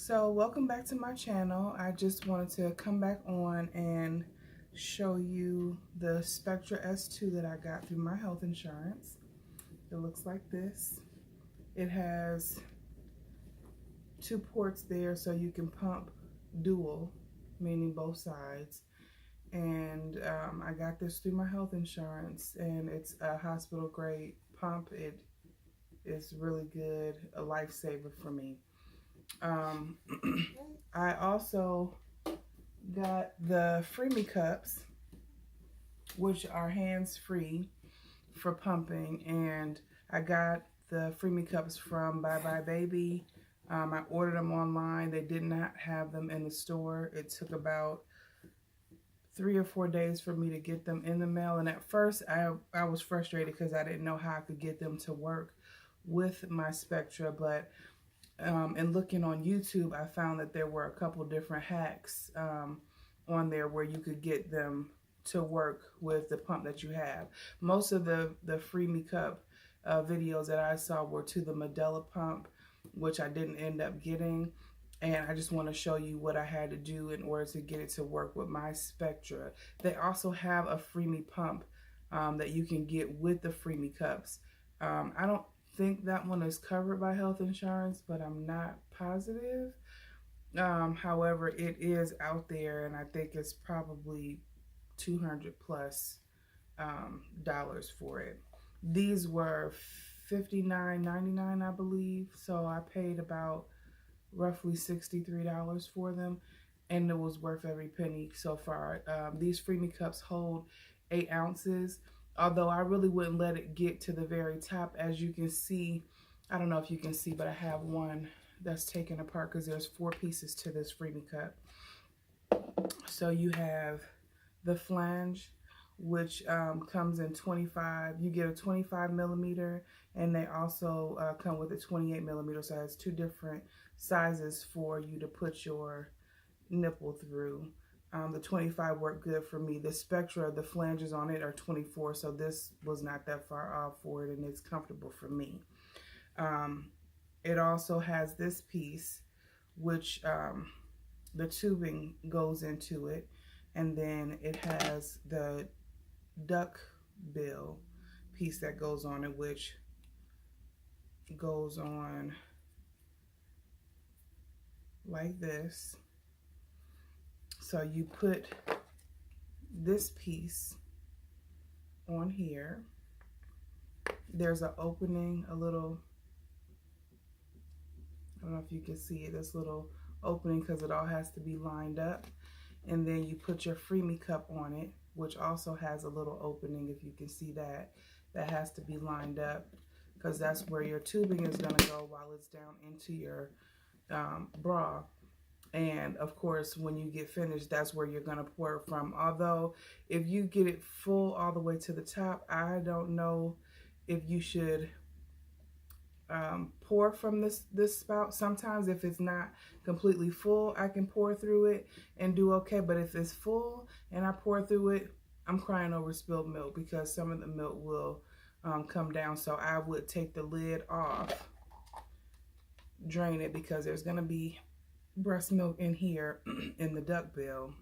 So welcome back to my channel. I just wanted to come back on and show you the Spectra S2 that I got through my health insurance. It looks like this. It has two ports there so you can pump dual, meaning both sides. And I got this through my health insurance, and it's a hospital grade pump. It is really good, a lifesaver for me. I also got the Freemie Cups, which are hands-free for pumping, and I got the Freemie Cups from Bye Bye Baby. I ordered them online. They did not have them in the store. It took about 3 or 4 days for me to get them in the mail, and at first I was frustrated because I didn't know how I could get them to work with my Spectra, but and looking on YouTube, I found that there were a couple different hacks on there where you could get them to work with the pump that you have. Most of the Freemie Cup videos that I saw were to the Medela pump, which I didn't end up getting. And I just want to show you what I had to do in order to get it to work with my Spectra. They also have a Freemie pump that you can get with the Freemie Cups. I don't think that one is covered by health insurance, but I'm not positive. However, it is out there, and I think it's probably $200 plus dollars for it. These were $59.99, I believe, so I paid about roughly $63 for them, and it was worth every penny so far. These Freemie Cups hold 8 ounces. Although I really wouldn't let it get to the very top. As you can see, I don't know if you can see, but I have one that's taken apart because there's 4 pieces to this Freemie Cup. So you have the flange, which comes in 25. You get a 25 millimeter, and they also come with a 28 millimeter. So it has 2 different sizes for you to put your nipple through. The 25 worked good for me. The Spectra, the flanges on it are 24, so this was not that far off for it, and it's comfortable for me. It also has this piece, which the tubing goes into it, and then it has the duck bill piece that goes on it, which goes on like this. So you put this piece on here. There's an opening, a little, I don't know if you can see it, this little opening, because it all has to be lined up. And then you put your Freemie Cup on it, which also has a little opening, if you can see that. That has to be lined up, because that's where your tubing is going to go while it's down into your bra. And of course, when you get finished, that's where you're going to pour it from. Although, if you get it full all the way to the top, I don't know if you should pour from this spout. Sometimes if it's not completely full, I can pour through it and do okay. But if it's full and I pour through it, I'm crying over spilled milk, because some of the milk will come down. So I would take the lid off, drain it, because there's going to be breast milk in here in the duck bill,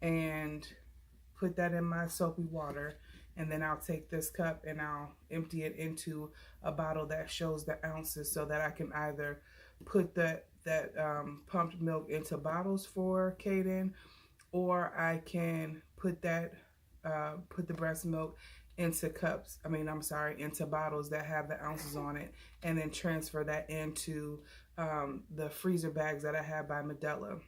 and put that in my soapy water. And then I'll take this cup and I'll empty it into a bottle that shows the ounces, so that I can either put that pumped milk into bottles for Kaden, or I can put that put the breast milk into cups, into bottles that have the ounces on it, and then transfer that into the freezer bags that I have by Medela,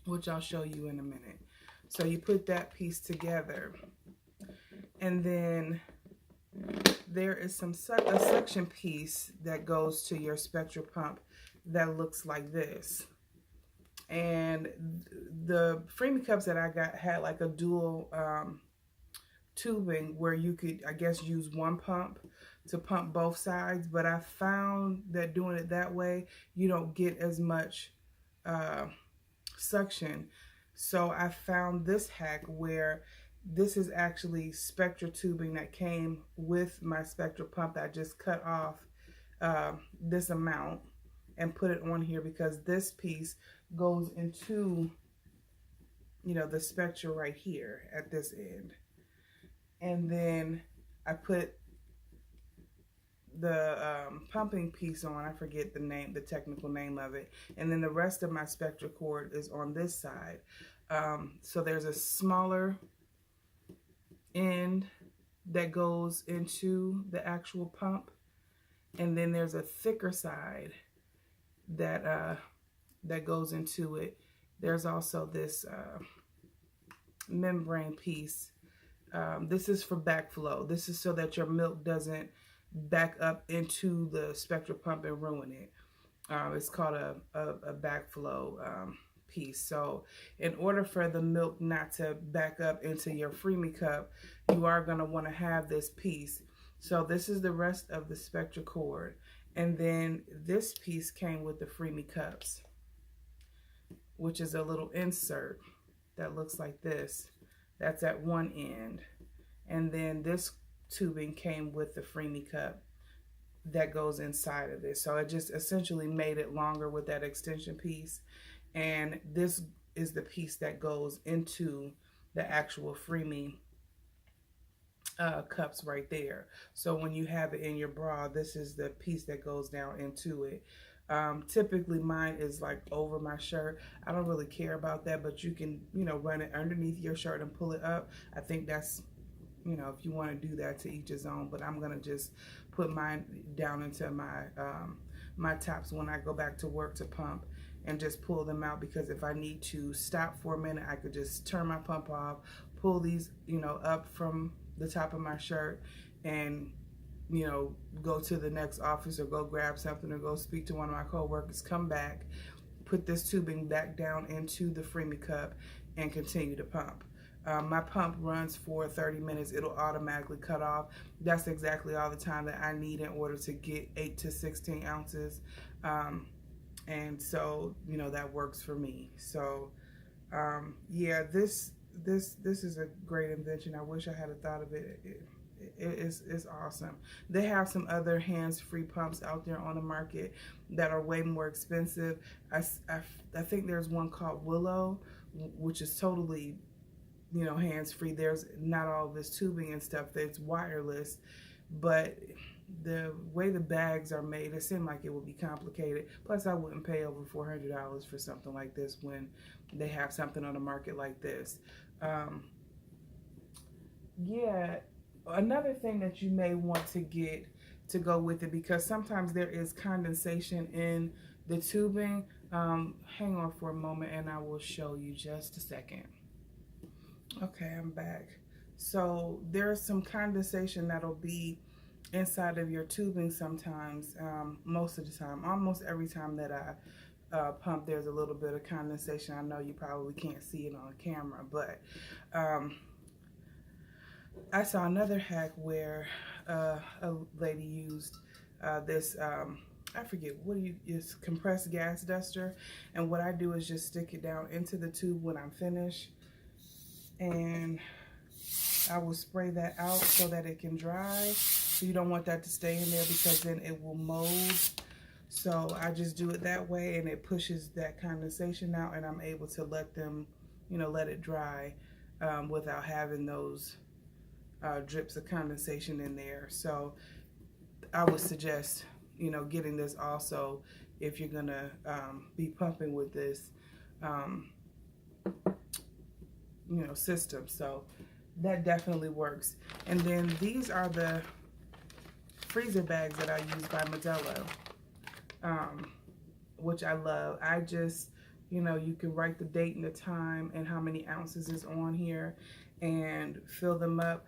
which I'll show you in a minute. So you put that piece together, and then there is a suction piece that goes to your Spectra pump that looks like this. And the Freemie Cups that I got had like a dual tubing where you could, I guess, use one pump to pump both sides, but I found that doing it that way, you don't get as much suction. So I found this hack where this is actually Spectra tubing that came with my Spectra pump that I just cut off this amount, and put it on here because this piece goes into, you know, the Spectra right here at this end. And then I put the pumping piece on. I forget the name, the technical name of it. And then the rest of my Spectra cord is on this side. So there's a smaller end that goes into the actual pump, and then there's a thicker side that that goes into it. There's also this membrane piece. This is for backflow. This is so that your milk doesn't back up into the Spectra pump and ruin it. It's called a backflow piece. So in order for the milk not to back up into your Freemie cup, you are going to want to have this piece. So this is the rest of the Spectra cord. And then this piece came with the Freemie cups, which is a little insert that looks like this. That's at one end. And then this tubing came with the Freemie cup that goes inside of it. So it just essentially made it longer with that extension piece. And this is the piece that goes into the actual Freemie cups right there. So when you have it in your bra, this is the piece that goes down into it. Typically mine is like over my shirt. I don't really care about that, but you can, you know, run it underneath your shirt and pull it up. I think that's, you know, if you want to do that, to each his own, but I'm going to just put mine down into my my tops when I go back to work to pump, and just pull them out, because if I need to stop for a minute, I could just turn my pump off, pull these, you know, up from the top of my shirt, and, you know, go to the next office or go grab something or go speak to one of my co-workers, come back, put this tubing back down into the Freemie cup, and continue to pump. My pump runs for 30 minutes. It'll automatically cut off. That's exactly all the time that I need in order to get 8 to 16 ounces. And so, you know, that works for me. So, yeah, this is a great invention. I wish I had thought of it. It's awesome. They have some other hands-free pumps out there on the market that are way more expensive. I think there's one called Willow, which is totally, you know, hands-free. There's not all of this tubing and stuff. That's wireless, but the way the bags are made, it seemed like it would be complicated. Plus, I wouldn't pay over $400 for something like this when they have something on the market like this. Yeah, another thing that you may want to get to go with it, because sometimes there is condensation in the tubing. Hang on for a moment and I will show you, just a second. Okay, I'm back. So there's some condensation that'll be inside of your tubing sometimes. Most of the time, almost every time that I pump, there's a little bit of condensation. I know you probably can't see it on camera, but I saw another hack where a lady used this, I forget what it's compressed gas duster, and what I do is just stick it down into the tube when I'm finished, and I will spray that out so that it can dry. So you don't want that to stay in there, because then it will mold. So I just do it that way, and it pushes that condensation out, and I'm able to let them, you know, let it dry without having those drips of condensation in there. So I would suggest, you know, getting this also if you're gonna be pumping with this you know, system. So that definitely works. And then these are the freezer bags that I use by Modelo, which I love. I just, you know, you can write the date and the time and how many ounces is on here and fill them up.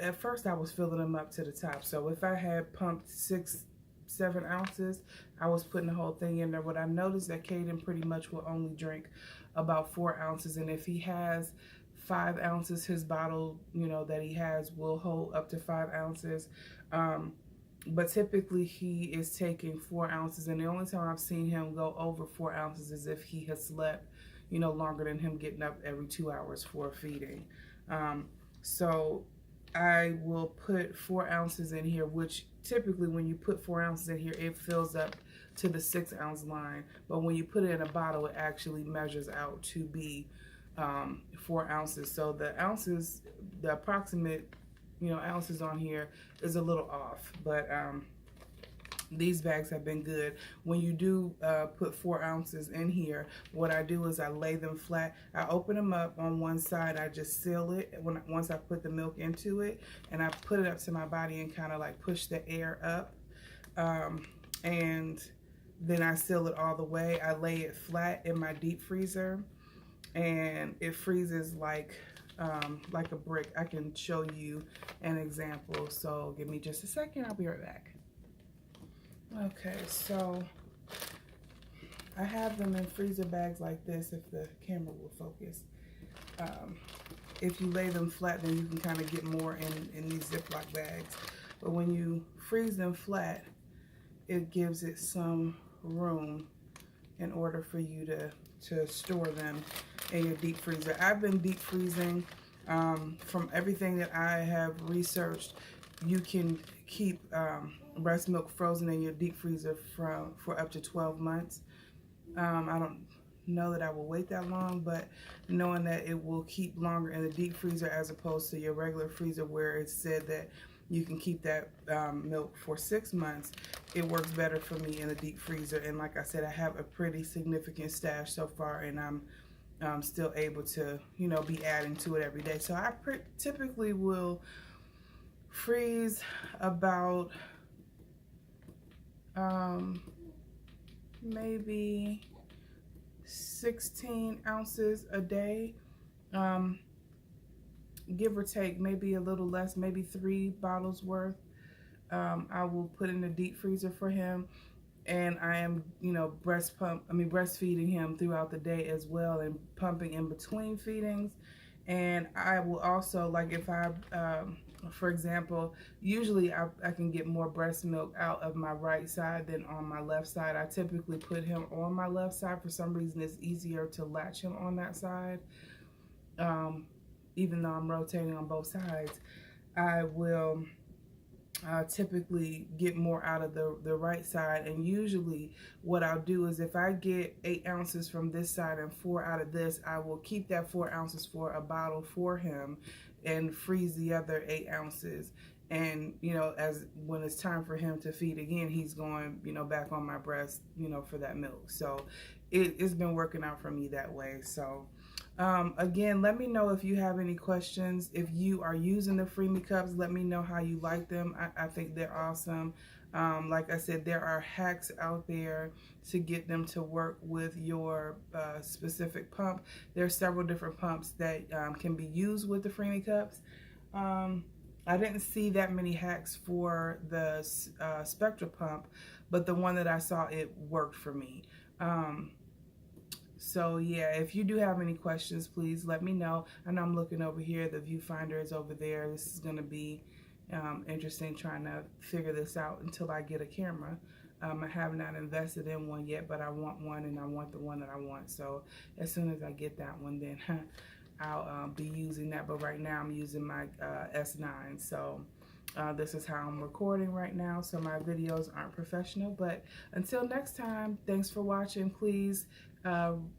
At first I was filling them up to the top. So if I had pumped 6-7 ounces, I was putting the whole thing in there. What I noticed that Caden pretty much will only drink about 4 ounces, and if he has 5 ounces, his bottle, you know, that he has will hold up to 5 ounces. But typically he is taking 4 ounces, and the only time I've seen him go over 4 ounces is if he has slept, you know, longer than him getting up every 2 hours for feeding. So I will put 4 ounces in here, which typically when you put 4 ounces in here, it fills up to the 6-ounce line, but when you put it in a bottle, it actually measures out to be 4 ounces. So the ounces, the approximate, you know, ounces on here is a little off, but these bags have been good. When you do put 4 ounces in here, what I do is I lay them flat. I open them up on one side. I just seal it once I put the milk into it, and I put it up to my body and kind of like push the air up, and then I seal it all the way. I lay it flat in my deep freezer, and it freezes like a brick. I can show you an example. So give me just a second. I'll be right back. Okay, so I have them in freezer bags like this, if the camera will focus. If you lay them flat, then you can kind of get more in these Ziploc bags. But when you freeze them flat, it gives it some room in order for you to store them in your deep freezer. I've been deep freezing. From everything that I have researched, you can keep breast milk frozen in your deep freezer for up to 12 months. I don't know that I will wait that long, but knowing that it will keep longer in the deep freezer as opposed to your regular freezer where it said that you can keep that milk for 6 months, it works better for me in the deep freezer. And like I said, I have a pretty significant stash so far, and I'm still able to, you know, be adding to it every day. So I typically will freeze about maybe 16 ounces a day, give or take, maybe a little less, maybe 3 bottles worth. I will put in the deep freezer for him, and I am, you know, breastfeeding him throughout the day as well, and pumping in between feedings. And I will also, like, if I for example, usually I can get more breast milk out of my right side than on my left side. I typically put him on my left side. For some reason, it's easier to latch him on that side. Even though I'm rotating on both sides, I will typically get more out of the right side. And usually what I'll do is if I get 8 ounces from this side and 4 out of this, I will keep that 4 ounces for a bottle for him and freeze the other 8 ounces. And, you know, when it's time for him to feed again, he's going, you know, back on my breast, you know, for that milk. So it's been working out for me that way. So again, let me know if you have any questions. If you are using the Freemie Cups, let me know how you like them. I think they're awesome. Like I said, there are hacks out there to get them to work with your specific pump. There are several different pumps that can be used with the Freemie Cups. I didn't see that many hacks for the Spectra pump, but the one that I saw, it worked for me. So yeah, if you do have any questions, please let me know. I know I'm looking over here, the viewfinder is over there. This is going to be interesting trying to figure this out until I get a camera. I have not invested in one yet, but I want one, and I want the one that I want. So as soon as I get that one, then I'll be using that. But right now I'm using my S9. So this is how I'm recording right now. So my videos aren't professional. But until next time, thanks for watching. Please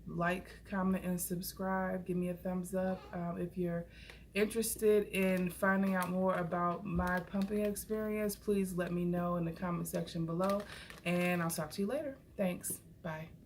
like, comment, and subscribe. Give me a thumbs up if you're interested in finding out more about my pumping experience. Please let me know in the comment section below, and I'll talk to you later. Thanks. Bye.